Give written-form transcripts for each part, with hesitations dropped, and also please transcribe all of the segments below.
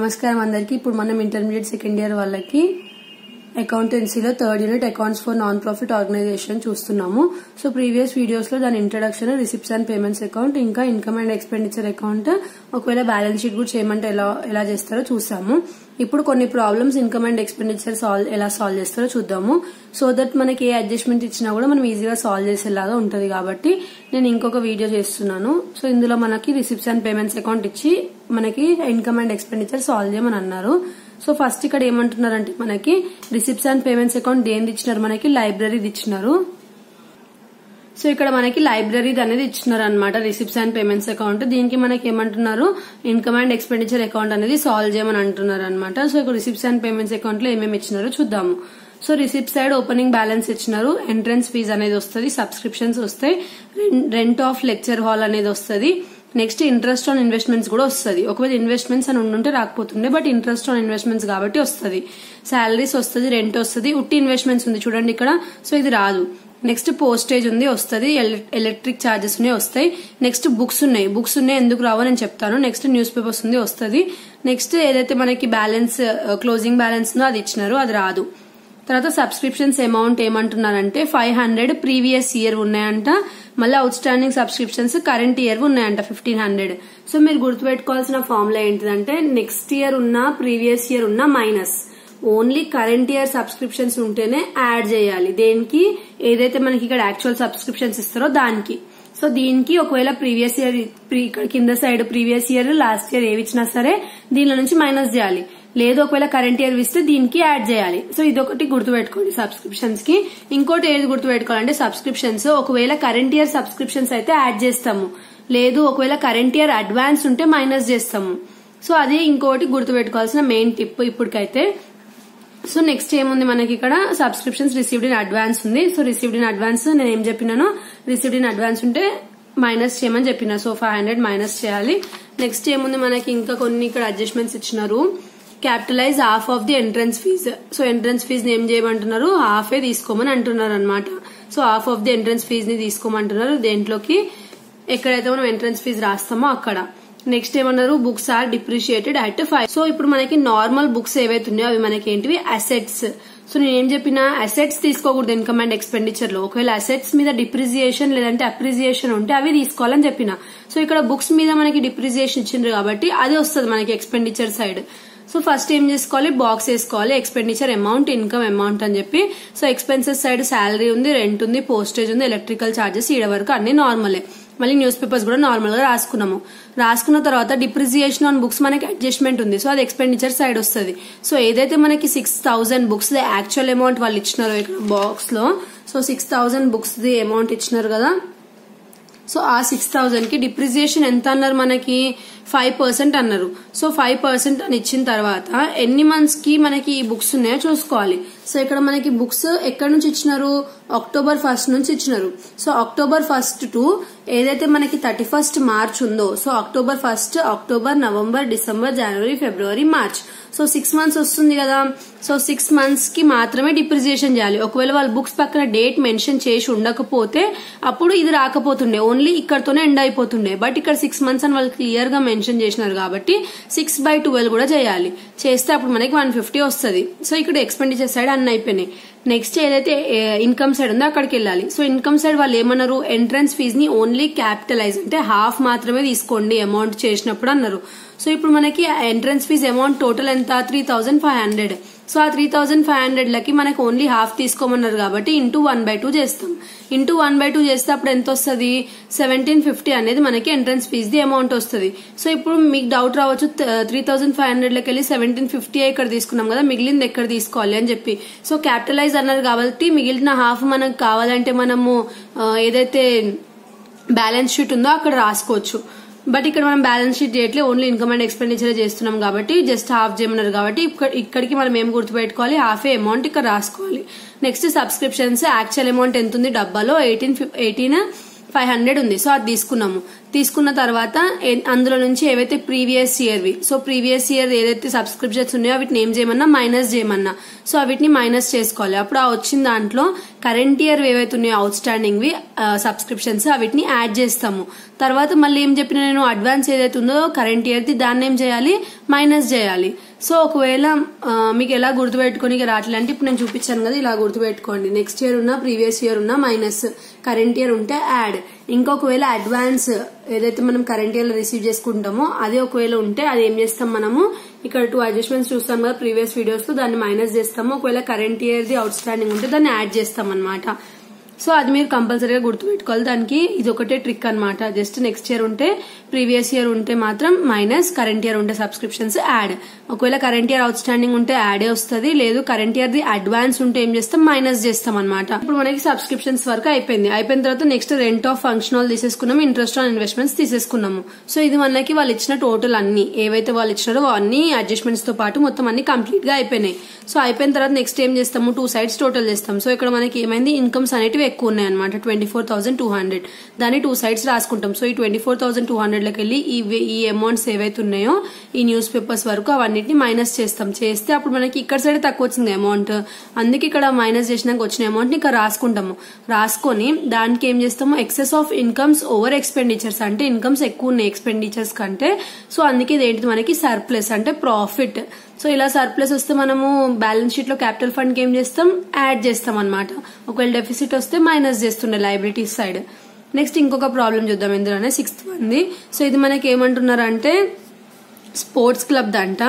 నమస్కారం అందరికీ. ఇప్పుడు మనం ఇంటర్మీడియట్ సెకండ్ ఇయర్ వాళ్ళకి అకౌంటెన్సీలో third unit accounts for non profit organisation చూస్తున్నాము. సో ప్రీవియస్ వీడియోస్ లో దాని introduction, receipts and payments account, ఇంకా ఇన్కమ్ అండ్ ఎక్స్పెండిచర్ అకౌంట్, ఒకవేళ బ్యాలెన్స్ షీట్ కూడా చేయమంటే ఎలా చేస్తారో చూసాము. ఇప్పుడు కొన్ని ప్రాబ్లమ్స్ ఇన్కమ్ అండ్ ఎక్స్పెండిచర్ ఎలా సాల్వ్ చేస్తారో చూద్దాము. సో దట్ మనకి ఏ అడ్జస్ట్మెంట్ ఇచ్చినా కూడా మనం ఈజీగా సాల్వ్ చేసేలాగా ఉంటది కాబట్టి నేను ఇంకొక వీడియో చేస్తున్నాను. సో ఇందులో మనకి రిసిప్ట్స్ అండ్ పేమెంట్స్ అకౌంట్ ఇచ్చి మనకి ఇన్కమ్ అండ్ ఎక్స్పెండిచర్ సాల్వ్ చేయమని అన్నారు. సో ఫస్ట్ ఇక్కడ ఏమంటున్నారంటే మనకి రిసిప్ట్స్ అండ్ పేమెంట్స్ అకౌంట్ దేనిది ఇచ్చినారు, మనకి లైబ్రరీది ఇచ్చినారు. సో ఇక్కడ మనకి లైబ్రరీది అనేది ఇచ్చినారు అనమాట, రిసిప్ట్స్ అండ్ పేమెంట్స్ అకౌంట్. దీనికి మనకి ఏమంటున్నారు, ఇన్కమ్ అండ్ ఎక్స్పెండిచర్ అకౌంట్ అనేది సాల్వ్ చేయమని అంటున్నారు అనమాట. సో ఇక్కడ రిసిప్ట్స్ అండ్ పేమెంట్స్ అకౌంట్ లో ఏమేమి ఇచ్చినారో చూద్దాము. So receipt side opening balance ఇచ్చినారు, ఎంట్రన్స్ ఫీజ్ అనేది వస్తుంది, సబ్స్క్రిప్షన్స్ వస్తాయి, రెంట్ ఆఫ్ లెక్చర్ హాల్ అనేది వస్తుంది, నెక్స్ట్ ఇంట్రెస్ట్ ఆన్ ఇన్వెస్ట్మెంట్స్ కూడా వస్తుంది. ఒకవేళ ఇన్వెస్ట్మెంట్స్ అని ఉంటే రాకపోతుండే, బట్ ఇంట్రెస్ట్ ఆన్ ఇన్వెస్ట్మెంట్స్ కాబట్టి వస్తుంది. శాలరీస్ వస్తుంది, రెంట్ వస్తుంది, ఉట్టి ఇన్వెస్ట్మెంట్స్ ఉంది చూడండి ఇక్కడ, సో ఇది రాదు. నెక్స్ట్ పోస్టేజ్ ఉంది వస్తుంది, ఎలక్ట్రిక్ చార్జెస్ వస్తాయి. నెక్స్ట్ బుక్స్ ఉన్నాయి ఎందుకు రావో నేను చెప్తాను. నెక్స్ట్ న్యూస్ పేపర్స్ ఉంది వస్తుంది. నెక్స్ట్ ఏదైతే మనకి బ్యాలెన్స్ క్లోజింగ్ బ్యాలెన్స్ ఉందో అది ఇచ్చినారు, అది రాదు. తర్వాత సబ్స్క్రిప్షన్స్ అమౌంట్ ఏమంటున్నారంటే 500 ప్రీవియస్ ఇయర్ ఉన్నాయంట, మళ్ళీ out standing subscriptions current year ఉన్నాయంట 1500. సో మీరు గుర్తుపెట్టుకోవాల్సిన ఫార్ములా ఏంటిదంటే నెక్స్ట్ ఇయర్ ఉన్న ప్రీవియస్ ఇయర్ ఉన్న minus, only current year subscriptions ఉంటేనే యాడ్ చేయాలి. దేనికి, ఏదైతే మనకి ఇక్కడ యాక్చువల్ సబ్స్క్రిప్షన్స్ ఇస్తారో దానికి. సో దీనికి ఒకవేళ ప్రీవియస్ ఇయర్ ఇక్కడ కింద side previous year last year ఏవి ఇచ్చినా సరే దీనిలో నుంచి మైనస్ చేయాలి. లేదు ఒకవేళ కరెంట్ ఇయర్ ఇస్తే దీనికి యాడ్ చేయాలి. సో ఇదొకటి గుర్తుపెట్టుకోండి సబ్స్క్రిప్షన్స్ కి. ఇంకోటి ఏది గుర్తుపెట్టుకోవాలంటే సబ్స్క్రిప్షన్స్ ఒకవేళ కరెంట్ ఇయర్ సబ్స్క్రిప్షన్స్ అయితే యాడ్ చేస్తాము, లేదు ఒకవేళ కరెంట్ ఇయర్ అడ్వాన్స్ ఉంటే మైనస్ చేస్తాము. సో అది ఇంకోటి గుర్తుపెట్టుకోవాల్సిన మెయిన్ టిప్ ఇప్పటికైతే. సో నెక్స్ట్ ఏముంది మనకి ఇక్కడ, సబ్స్క్రిప్షన్స్ రిసీవ్డ్ ఇన్ అడ్వాన్స్ ఉంది. సో రిసీవ్డ్ ఇన్ అడ్వాన్స్ నేను ఏం చెప్పినాను, రిసీవ్డ్ ఇన్ అడ్వాన్స్ ఉంటే మైనస్ చేయమని చెప్పిన. సో 500 మైనస్ చేయాలి. నెక్స్ట్ ఏముంది మనకి ఇంకా కొన్ని ఇక్కడ అడ్జస్ట్మెంట్స్ ఇచ్చినారు. Capitalize half of the entrance fees. So entrance fees ని ఏం చేయమంటున్నారు, హాఫే తీసుకోమని అంటున్నారు అనమాట. So half of the entrance fees ని తీసుకోమంటున్నారు దేంట్లోకి, ఎక్కడైతే మనం ఎంట్రన్స్ ఫీజ్ రాస్తామో అక్కడ. నెక్స్ట్ ఏమన్నారు, books are depreciated at 5. So ఇప్పుడు మనకి నార్మల్ బుక్స్ ఏవైతే ఉన్నాయో అవి మనకి ఏంటివి, అసెట్స్. సో నేను ఏం చెప్పినా, అసెట్స్ తీసుకోకూడదు ఇన్కమ్ అండ్ ఎక్స్పెండిచర్ లో. ఒకవేళ అసెట్స్ మీద డిప్రిసియేషన్ లేదంటే అప్రిసియేషన్ ఉంటే అవి తీసుకోవాలని చెప్పిన. సో ఇక్కడ బుక్స్ మీద మనకి డిప్రిసియేషన్ ఇచ్చిండ్రు కాబట్టి అది వస్తుంది మనకి ఎక్స్పెండిచర్ సైడ్. సో ఫస్ట్ ఏం చేసుకోవాలి, బాక్స్ వేసుకోవాలి, ఎక్స్పెండిచర్ అమౌంట్, ఇన్కమ్ అమౌంట్ అని చెప్పి. సో ఎక్స్పెన్సెస్ సైడ్ శాలరీ ఉంది, రెంట్ ఉంది, పోస్టేజ్ ఉంది, ఎలక్ట్రికల్ చార్జెస్, ఈడ వరకు అన్ని నార్మలే. మళ్ళీ న్యూస్ పేపర్స్ కూడా నార్మల్ గా రాసుకున్నాము. రాసుకున్న తర్వాత డిప్రిసియేషన్ ఆన్ బుక్స్ మనకి అడ్జస్ట్మెంట్ ఉంది, సో అది ఎక్స్పెండిచర్ సైడ్ వస్తుంది. సో ఏదైతే మనకి 6000 బుక్స్ యాక్చువల్ అమౌంట్ వాళ్ళు ఇచ్చినారో ఇక్కడ బాక్స్ లో, సో 6000 బుక్స్ ది అమౌంట్ ఇచ్చినారు కదా. సో ఆ 6000 కి డిప్రిసియేషన్ ఎంత అన్నారు మనకి, 5% అన్నారు. సో 5% అని ఇచ్చిన తర్వాత ఎన్ని మంత్స్ కి మనకి ఈ బుక్స్ ఉన్నాయో చూసుకోవాలి. సో ఇక్కడ మనకి బుక్స్ ఎక్కడి నుంచి ఇచ్చినారు, అక్టోబర్ 1 నుంచి ఇచ్చినారు. సో అక్టోబర్ 1 టు ఏదైతే మనకి 31 మార్చ్ ఉందో, so October 1, October, November, December, జనవరి, ఫిబ్రవరి, మార్చ్. సో 6 మంత్స్ వస్తుంది కదా. సో 6 మంత్స్ కి మాత్రమే డిప్రిసియేషన్ చేయాలి. ఒకవేళ వాళ్ళ బుక్స్ పక్కన డేట్ మెన్షన్ చేసి ఉండకపోతే అప్పుడు ఇది రాకపోతుండే, ఓన్లీ ఇక్కడతోనే ఎండ్ అయిపోతుండే. బట్ ఇక్కడ 6 మంత్స్ అని వాళ్ళు క్లియర్ గా మెన్షన్ చేసినారు కాబట్టి 6/12 కూడా చేయాలి. చేస్తే అప్పుడు మనకి 150 వస్తుంది. సో ఇక్కడ ఎక్స్పెండిచర్ సైడ్ అన్ని అయిపోయినాయి. నెక్స్ట్ ఏదైతే ఇన్కమ్ సైడ్ ఉందో అక్కడికి వెళ్ళాలి. సో ఇన్కమ్ సైడ్ వాళ్ళు ఏమన్నారు, ఎంట్రన్స్ ఫీజ్ ని ఓన్లీ క్యాపిటలైజ్ అంటే హాఫ్ మాత్రమే తీసుకోండి అమౌంట్ చేసినప్పుడు అన్నారు. సో ఇప్పుడు మనకి ఎంట్రన్స్ ఫీజ్ అమౌంట్ టోటల్ ఎంత, 3500. సో ఆ 3500 లకి మనకి ఓన్లీ హాఫ్ తీసుకోమన్నారు కాబట్టి ఇంటూ 1/2 చేస్తాం. ఇంటూ 1/2 చేస్తే అప్పుడు ఎంత వస్తుంది, 1750 అనేది మనకి ఎంట్రన్స్ ఫీజ్ ది అమౌంట్ వస్తుంది. సో ఇప్పుడు మీకు డౌట్ రావచ్చు, 3500 లకి వెళ్ళి 1750 ఇక్కడ తీసుకున్నాం కదా, మిగిలింది ఎక్కడ తీసుకోవాలి అని చెప్పి. సో క్యాపిటలైజ్ అన్నారు కాబట్టి మిగిలిన హాఫ్ మనకు కావాలంటే మనము ఏదైతే బ్యాలెన్స్ షీట్ ఉందో అక్కడ రాసుకోవచ్చు. బట్ ఇక్కడ మనం బ్యాలెన్స్ షీట్ చేయట్లే, ఓన్లీ ఇన్కమ్ అండ్ ఎక్స్పెండిచర్ చేస్తున్నాం కాబట్టి జస్ట్ హాఫ్ చేయమన్నారు కాబట్టి ఇక్కడికి మనం ఏం గుర్తుపెట్టుకోవాలి, హాఫ్ అమౌంట్ ఇక్కడ రాసుకోవాలి. నెక్స్ట్ సబ్స్క్రిప్షన్స్ యాక్చువల్ అమౌంట్ ఎంత ఉంది డబ్బాలో, 18,500 ఉంది. సో అది తీసుకున్నాము. తీసుకున్న తర్వాత అందులో నుంచి ఏవైతే ప్రీవియస్ ఇయర్వి, సో ప్రీవియస్ ఇయర్ ఏదైతే సబ్స్క్రిప్షన్స్ ఉన్నాయో వీటిని ఏం చేయమన్నా మైనస్ చేయమన్నా, సో వీటిని మైనస్ చేసుకోవాలి. అప్పుడు ఆ వచ్చిన దాంట్లో కరెంట్ ఇయర్ ఏవైతే ఉన్నాయో అవుట్ స్టాండింగ్వి సబ్స్క్రిప్షన్స్ వీటిని యాడ్ చేస్తాము. తర్వాత మళ్ళీ ఏం చెప్పిన నేను అడ్వాన్స్ ఏదైతే ఉందో కరెంట్ ఇయర్ది దాన్ని ఏం చేయాలి, మైనస్ చేయాలి. సో ఒకవేళ మీకు ఎలా గుర్తుపెట్టుకొని రావట్లేదు అంటే ఇప్పుడు నేను చూపించాను కదా, ఇలా గుర్తుపెట్టుకోండి. నెక్స్ట్ ఇయర్ ఉన్నా ప్రీవియస్ ఇయర్ ఉన్నా మైనస్, కరెంట్ ఇయర్ ఉంటే యాడ్. ఇంకొకవేళ అడ్వాన్స్ ఏదైతే మనం కరెంట్ ఇయర్ లో రిసీవ్ చేసుకుంటామో అది ఒకవేళ ఉంటే అది ఏం చేస్తాం మనము, ఇక్కడ 2 అడ్జస్ట్మెంట్స్ చూస్తాం కదా ప్రీవియస్ వీడియోస్ లో, దాన్ని మైనస్ చేస్తాము. ఒకవేళ current year the out standing ఉంటే దాన్ని యాడ్ చేస్తాం అనమాట. సో అది మీరు కంపల్సరీగా గుర్తుపెట్టుకోవాలి. దానికి ఇది ఒకటే ట్రిక్ అనమాట. జస్ట్ నెక్స్ట్ ఇయర్ ఉంటే ప్రీవియస్ ఇయర్ ఉంటే మాత్రం మైనస్, కరెంట్ ఇయర్ ఉంటే సబ్స్క్రిప్షన్స్ యాడ్. ఒకవేళ కరెంట్ ఇయర్ అవుట్ స్టాండింగ్ ఉంటే యాడే వస్తుంది, లేదు కరెంట్ ఇయర్ ది అడ్వాన్స్ ఉంటే ఏం చేస్తాం, మైనస్ చేస్తాం అనమాట. ఇప్పుడు మనకి సబ్స్క్రిప్షన్స్ వరకు అయిపోయింది. అయిపోయిన తర్వాత next rent of function hall తీసేసుకున్నాము, ఇంట్రెస్ట్ ఆన్ ఇన్వెస్ట్మెంట్స్ తీసేసుకున్నాము. సో ఇది మనకి వాళ్ళు ఇచ్చిన టోటల్ అన్ని ఏవైతే వాళ్ళు ఇచ్చినారో అన్ని అడ్జస్ట్మెంట్స్ తో పాటు మొత్తం అన్ని కంప్లీట్ గా అయిపోయినాయి. సో అయిపోయిన తర్వాత నెక్స్ట్ ఏం చేస్తాము, 2 సైడ్స్ టోటల్ చేస్తాం. సో ఇక్కడ మనకి ఏమైంది, ఇన్కమ్స్ అనేటివి ఎక్కువ ఉన్నాయి అనమాట, 24,200. దాన్ని 2 సైడ్స్ రాసుకుంటాం. సో ఈ 24,200 లోకి వెళ్ళి ఈ అమౌంట్స్ ఏవైతే ఉన్నాయో ఈ న్యూస్ పేపర్స్ వరకు అవన్నిటిని మైనస్ చేస్తాం. చేస్తే అప్పుడు మనకి ఇక్కడ సైడ్ తక్కువ వచ్చింది అమౌంట్, అందుకే ఇక్కడ మైనస్ చేసినాక వచ్చిన అమౌంట్ ని ఇక్కడ రాసుకుంటాము. రాసుకొని దానికి ఏం చేస్తాము, excess of incomes over expenditures, అంటే ఇన్కమ్స్ ఎక్కువ ఉన్నాయి ఎక్స్పెండిచర్స్ కంటే. సో అందుకే ఇదేంటిది మనకి సర్ప్లస్ అంటే ప్రాఫిట్. సో ఇలా సర్ప్లస్ వస్తే మనము బ్యాలెన్స్ షీట్ లో క్యాపిటల్ ఫండ్ కి ఏం చేస్తాం, యాడ్ చేస్తాం అనమాట. ఒకవేళ డెఫిసిట్ వస్తే మైనస్ చేస్తుండే లయబిలిటీస్ సైడ్. నెక్స్ట్ ఇంకొక ప్రాబ్లం చూద్దాం ఇందులోనే, 6th వన్. సో ఇది మనకి ఏమంటున్నారు అంటే స్పోర్ట్స్ క్లబ్ దంట,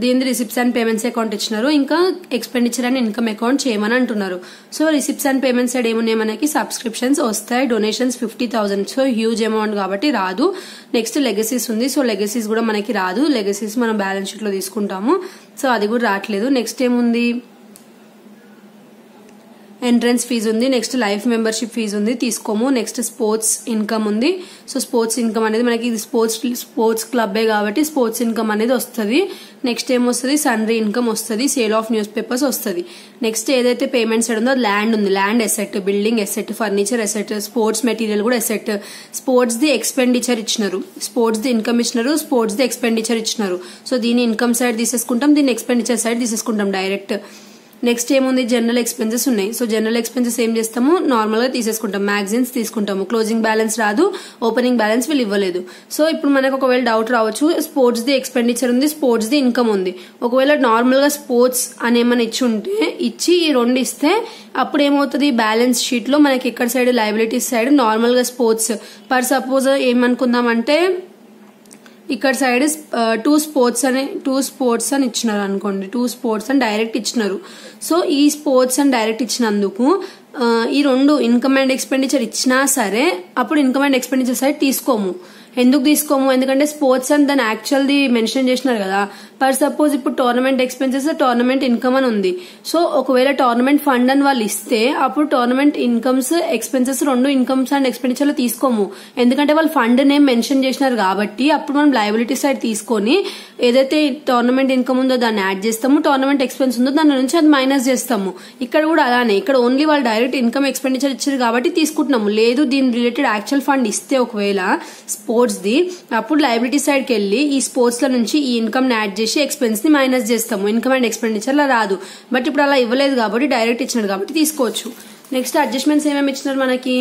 దీని రిసిప్ట్స్ అండ్ పేమెంట్స్ అకౌంట్ ఇచ్చినారు, ఇంకా ఎక్స్పెండిచర్ అండ్ ఇన్కమ్ అకౌంట్ చేయమని అంటున్నారు. So receipts and payments side ఏమున్నాయి మనకి, సబ్స్క్రిప్షన్స్ వస్తాయి, డొనేషన్స్ 50,000, సో హ్యూజ్ అమౌంట్ కాబట్టి రాదు. నెక్స్ట్ లెగసీస్ ఉంది, సో లెగసీస్ కూడా మనకి రాదు, లెగసీస్ మనం బ్యాలెన్స్ షీట్ లో తీసుకుంటాము, సో అది కూడా రావట్లేదు. నెక్స్ట్ ఏముంది, ఎంట్రన్స్ ఫీజు ఉంది, నెక్స్ట్ లైఫ్ మెంబర్షిప్ ఫీజు ఉంది, తీసుకోము. నెక్స్ట్ స్పోర్ట్స్ ఇన్కమ్ ఉంది. సో స్పోర్ట్స్ ఇన్కమ్ అనేది మనకి ఇది స్పోర్ట్స్ క్లబ్బే కాబట్టి స్పోర్ట్స్ ఇన్కమ్ అనేది వస్తుంది. నెక్స్ట్ ఏమొస్తుంది, సన్రీ ఇన్కమ్ వస్తుంది, సేల్ ఆఫ్ న్యూస్ పేపర్స్ వస్తుంది. నెక్స్ట్ ఏదైతే పేమెంట్స్ ఉందో ల్యాండ్ ఉంది, land asset, building asset, furniture asset, sports material కూడా ఎసెట్. స్పోర్ట్స్ ది ఎక్స్పెండిచర్ ఇచ్చినారు, స్పోర్ట్స్ ది ఇన్కమ్ ఇచ్చినారు, స్పోర్ట్స్ ది ఎక్స్పెండిచర్ ఇచ్చినారు. సో దీని ఇన్కమ్ సైడ్ తీసేసుకుంటాం, దీని ఎక్స్పెండిచర్ సైడ్ తీసేసుకుంటాం డైరెక్ట్. నెక్స్ట్ ఏముంది, జనరల్ ఎక్స్పెన్సెస్ ఉన్నాయి. సో జనరల్ ఎక్స్పెన్సెస్ ఏం చేస్తాము, నార్మల్ గా తీసేసుకుంటాం, మ్యాగజైన్స్ తీసుకుంటాము, క్లోజింగ్ బ్యాలెన్స్ రాదు, ఓపెనింగ్ బ్యాలెన్స్ వీళ్ళు ఇవ్వలేదు. సో ఇప్పుడు మనకు ఒకవేళ డౌట్ రావచ్చు, స్పోర్ట్స్ ది ఎక్స్పెండిచర్ ఉంది, స్పోర్ట్స్ ది ఇన్కమ్ ఉంది. ఒకవేళ నార్మల్ గా స్పోర్ట్స్ అని ఏమైనా ఇచ్చి ఈ 2 ఇస్తే అప్పుడు ఏమవుతుంది, బ్యాలెన్స్ షీట్ లో మనకి ఇక్కడ సైడ్ లయబిలిటీస్ సైడ్ నార్మల్ గా స్పోర్ట్స్ పర్ సపోజ్ ఏమనుకుందామంటే ఇక్కడ సైడ్ 2 స్పోర్ట్స్ అని ఇచ్చినారు అనుకోండి, 2 స్పోర్ట్స్ అని డైరెక్ట్ ఇచ్చినారు. సో ఈ స్పోర్ట్స్ అని డైరెక్ట్ ఇచ్చినందుకు ఈ 2 ఇన్కమ్ అండ్ ఎక్స్పెండిచర్ ఇచ్చినా సరే అప్పుడు ఇన్కమ్ అండ్ ఎక్స్పెండిచర్ సైడ్ తీసుకోము. ఎందుకు తీసుకోము, ఎందుకంటే స్పోర్ట్స్ అని దాని యాక్చువల్ ది మెన్షన్ చేసినారు కదా. పర్ సపోజ్ ఇప్పుడు టోర్నమెంట్ ఎక్స్పెన్సెస్, టోర్నమెంట్ ఇన్కమ్ అని ఉంది. సో ఒకవేళ టోర్నమెంట్ ఫండ్ అని వాళ్ళు ఇస్తే అప్పుడు tournament incomes expenses 2 incomes and expenditure లో తీసుకోము, ఎందుకంటే వాళ్ళు ఫండ్ నేమ్ మెన్షన్ చేసినారు కాబట్టి. అప్పుడు మనం లయబిలిటీ సైడ్ తీసుకొని ఏదైతే టోర్నమెంట్ ఇన్కమ్ ఉందో దాన్ని యాడ్ చేస్తాము, టోర్నమెంట్ ఎక్స్పెన్స్ ఉందో దాని నుంచి అది మైనస్ చేస్తాము. ఇక్కడ కూడా అలానే, ఇక్కడ ఓన్లీ వాళ్ళు డైరెక్ట్ ఇన్కమ్ ఎక్స్పెండిచర్ ఇచ్చారు కాబట్టి తీసుకుంటున్నాము. లేదు దీని రిలేటెడ్ యాక్చువల్ ఫండ్ ఇస్తే ఒకవేళ స్పోర్ట్స్ ది, అప్పుడు లయబిలిటీ సైడ్ కి వెళ్ళి ఈ స్పోర్ట్స్ లో నుంచి ఈ ఇన్కమ్ ని యాడ్ చేసి ఎక్స్పెన్స్ ని మైనస్ చేస్తాము, ఇన్కమ్ అండ్ ఎక్స్పెండిచర్ లో రాదు. బట్ ఇప్పుడు అలా ఇవ్వలేదు కాబట్టి డైరెక్ట్ ఇచ్చినాడు కాబట్టి తీసుకోవచ్చు. నెక్స్ట్ అడ్జస్ట్మెంట్స్ ఏమేమి ఇచ్చినారు మనకి,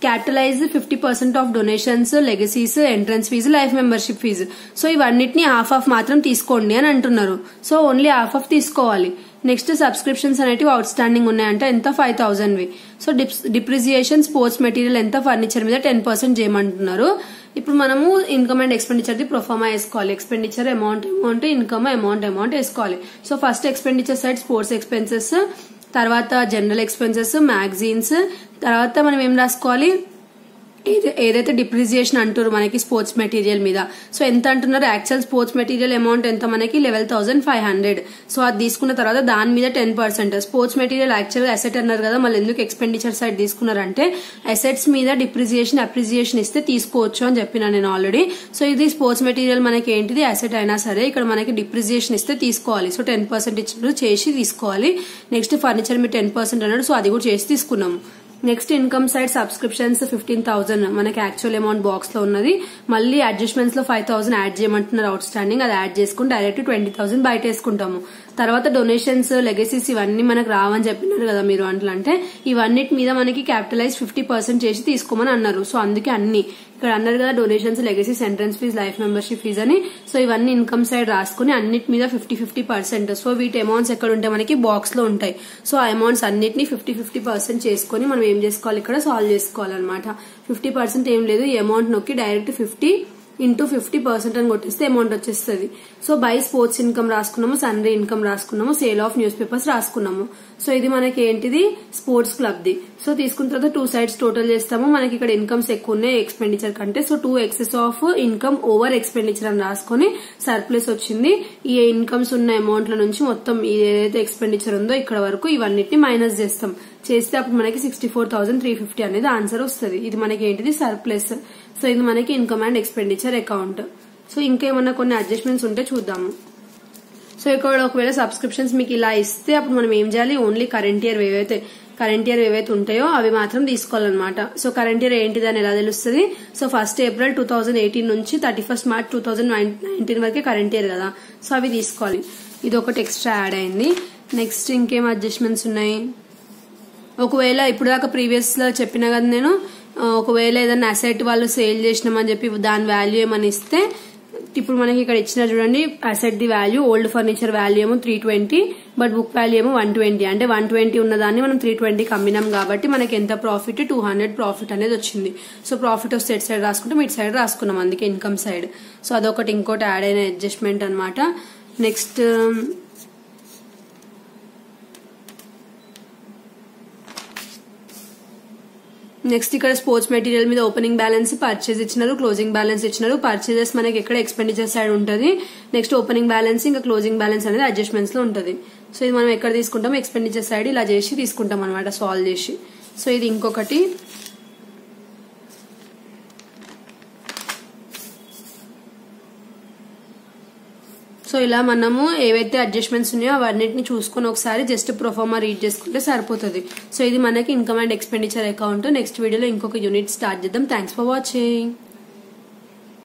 capitalize 50% of donations, legacies, entrance fee, life membership fee. So ఇవన్నిటిని హాఫ్ మాత్రం తీసుకోండి అని అంటున్నారు. సో ఓన్లీ హాఫ్ తీసుకోవాలి. నెక్స్ట్ సబ్స్క్రిప్షన్స్ అనేటివి అవుట్ స్టాండింగ్ ఉన్నాయంటే ఎంత, 5,000వి. సో డిప్రిసియేషన్, స్పోర్ట్స్ మెటీరియల్ ఎంత, ఫర్నిచర్ మీద 10% చేయమంటున్నారు. ఇప్పుడు మనము income and expenditure the proforma వేసుకోవాలి. ఎక్స్పెండిచర్ అమౌంట్, ఇన్కమ్ అమౌంట్ వేసుకోవాలి. So first expenditure side sports expenses, తర్వాత జనరల్ ఎక్స్పెన్సెస్, మ్యాగజైన్స్, తర్వాత మనం ఏం రాసుకోవాలి, ఏదైతే డిప్రిసియేషన్ అంటారు మనకి స్పోర్ట్స్ మెటీరియల్ మీద. సో ఎంత అంటున్నారు, యాక్చువల్ స్పోర్ట్స్ మెటీరియల్ అమౌంట్ ఎంత మనకి 11,500. సో అది తీసుకున్న తర్వాత దాని మీద 10%. స్పోర్ట్స్ మెటీరియల్ యాక్చువల్ గా అసెట్ అన్నారు కదా, మళ్ళీ ఎందుకు ఎక్స్పెండిచర్ సైడ్ తీసుకున్నారంటే అసెట్స్ మీద డిప్రిసియేషన్, అప్రిసియేషన్ ఇస్తే తీసుకోవచ్చు అని చెప్పిన నేను ఆల్రెడీ. సో ఇది స్పోర్ట్స్ మెటీరియల్ మనకి ఏంటిది అసెట్ అయినా సరే ఇక్కడ మనకి డిప్రిసియేషన్ ఇస్తే తీసుకోవాలి. సో 10% ఇచ్చినప్పుడు చేసి తీసుకోవాలి. నెక్స్ట్ ఫర్నిచర్ మీద 10% అన్నాడు, సో అది కూడా చేసి తీసుకున్నాము. నెక్స్ట్ ఇన్కమ్ సైడ్ సబ్స్క్రిప్షన్స్ 15,000 మనకి యాక్చువల్ అమౌంట్ బాక్స్ లో ఉన్నది. మళ్ళీ అడ్జస్ట్మెంట్స్ లో 5,000 యాడ్ చేయమంటున్నారు అవుట్ స్టాండింగ్. అది యాడ్ చేసుకుని డైరెక్ట్ 20,000 బయట వేసుకుంటాము. తర్వాత డొనేషన్స్ లెగసీస్ ఇవన్నీ మనకు రావని చెప్పినారు కదా మీరు అంటే ఇవన్నిటి మీద మనకి క్యాపిటలైజ్ 50% చేసి తీసుకోమని అన్నారు. సో అందుకే అన్ని ఇక్కడ అన్నారు కదా donations legacies entrance fees life membership fees అని. సో ఇవన్నీ ఇన్కమ్ సైడ్ రాసుకుని అన్నిటి మీద 50% సో వీటి అమౌంట్స్ ఎక్కడ ఉంటాయి మనకి బాక్స్ లో ఉంటాయి. సో ఆ అమౌంట్స్ అన్నిటిని 50% చేసుకుని మనం ఏం చేసుకోవాలి ఇక్కడ సాల్వ్ చేసుకోవాలన్నమాట. 50% ఏం లేదు, ఈ అమౌంట్ నొక్కి డైరెక్ట్ 50 into 50% అని కొట్టిస్తే అమౌంట్ వచ్చేస్తుంది. సో బై స్పోర్ట్స్ ఇన్కమ్ రాసుకున్నాము, సన్డే ఇన్కమ్ రాసుకున్నాము, సేల్ ఆఫ్ న్యూస్ పేపర్స్ రాసుకున్నాము. సో ఇది మనకి ఏంటిది స్పోర్ట్స్ క్లబ్ ది. సో తీసుకున్న తర్వాత 2 sides టోటల్ చేస్తాము. మనకి ఇక్కడ ఇన్కమ్స్ ఎక్కువ ఉన్నాయి ఎక్స్పెండిచర్ కంటే. So 2 excess of income over expenditure అని రాసుకుని సర్ప్లస్ వచ్చింది. ఈ ఇన్కమ్స్ ఉన్న అమౌంట్ల నుంచి మొత్తం ఏదైతే ఎక్స్పెండిచర్ ఉందో ఇక్కడ వరకు ఇవన్నిటిని మైనస్ చేస్తాం. చేస్తే అప్పుడు మనకి 64,350 అనేది ఆన్సర్ వస్తుంది. ఇది మనకి ఏంటిది సర్ప్లస్. సో ఇది మనకి income and expenditure account. So ఇంకేమన్నా కొన్ని అడ్జస్ట్మెంట్స్ ఉంటే చూద్దాము. సో ఇక్కడ ఒకవేళ సబ్స్క్రిప్షన్స్ మీకు ఇలా ఇస్తే అప్పుడు మనం ఏం చేయాలి, ఓన్లీ కరెంట్ ఇయర్ ఏవైతే ఉంటాయో అవి మాత్రం తీసుకోవాలన్నమాట. సో కరెంట్ ఇయర్ ఏంటిది అని ఎలా తెలుస్తుంది? సో 1st April 2018 నుంచి 31st March 2019 వరకే కరెంట్ ఇయర్ కదా. సో అవి తీసుకోవాలి. ఇది ఒకటి ఎక్స్ట్రా యాడ్ అయింది. నెక్స్ట్ ఇంకేం అడ్జస్ట్మెంట్స్ ఉన్నాయి? ఒకవేళ ఇప్పుడు దాకా ప్రీవియస్ లో చెప్పినా కదా నేను, ఒకవేళ ఏదైనా అసెట్ వాళ్ళు సేల్ చేసినామని చెప్పి దాని వాల్యూ ఏమని ఇస్తే ఇప్పుడు మనకి ఇక్కడ ఇచ్చిన చూడండి asset the value old furniture value ఏమో 320 బట్ బుక్ వాల్యూ ఏమో 120. అంటే 120 ఉన్నదాన్ని మనం 320కి అమ్మినాం కాబట్టి మనకి ఎంత ప్రాఫిట్ 200 ప్రాఫిట్ అనేది వచ్చింది. సో ప్రాఫిట్ వస్తే ఎట్ సైడ్ రాసుకుంటే మిడ్ సైడ్ రాసుకున్నాం, అందుకే ఇన్కమ్ సైడ్. సో అదొకటి ఇంకోటి యాడ్ అయిన అడ్జస్ట్మెంట్ అనమాట. నెక్స్ట్ ఇక్కడ స్పోర్ట్స్ మెటీరియల్ మీద ఓపెనింగ్ బ్యాలెన్స్ పర్చేజ్ ఇచ్చినారు, క్లోజింగ్ బ్యాలెన్స్ ఇచ్చినారు. పర్చేజెస్ మనకి ఎక్కడ ఎక్స్పెండిచర్ సైడ్ ఉంటుంది. నెక్స్ట్ ఓపెనింగ్ బ్యాలెన్స్ ఇంకా క్లోజింగ్ బ్యాలెన్స్ అనేది అడ్జస్ట్మెంట్స్ లో ఉంటుంది. సో ఇది మనం ఎక్కడ తీసుకుంటాం ఎక్స్పెండిచర్ సైడ్ ఇలా చేసి తీసుకుంటాం అనమాట సాల్వ్ చేసి. సో ఇది ఇంకొకటి. సో ఇలా మనము ఏవైతే అడ్జస్ట్మెంట్స్ ఉన్నాయో అవన్నిటిని చూసుకుని ఒకసారి జస్ట్ ప్రొఫార్మా రీడ్ చేసుకుంటే సరిపోతుంది. సో ఇది మనకి income and expenditure account. Next వీడియోలో ఇంకొక యూనిట్ స్టార్ట్ చేద్దాం. Thanks for watching.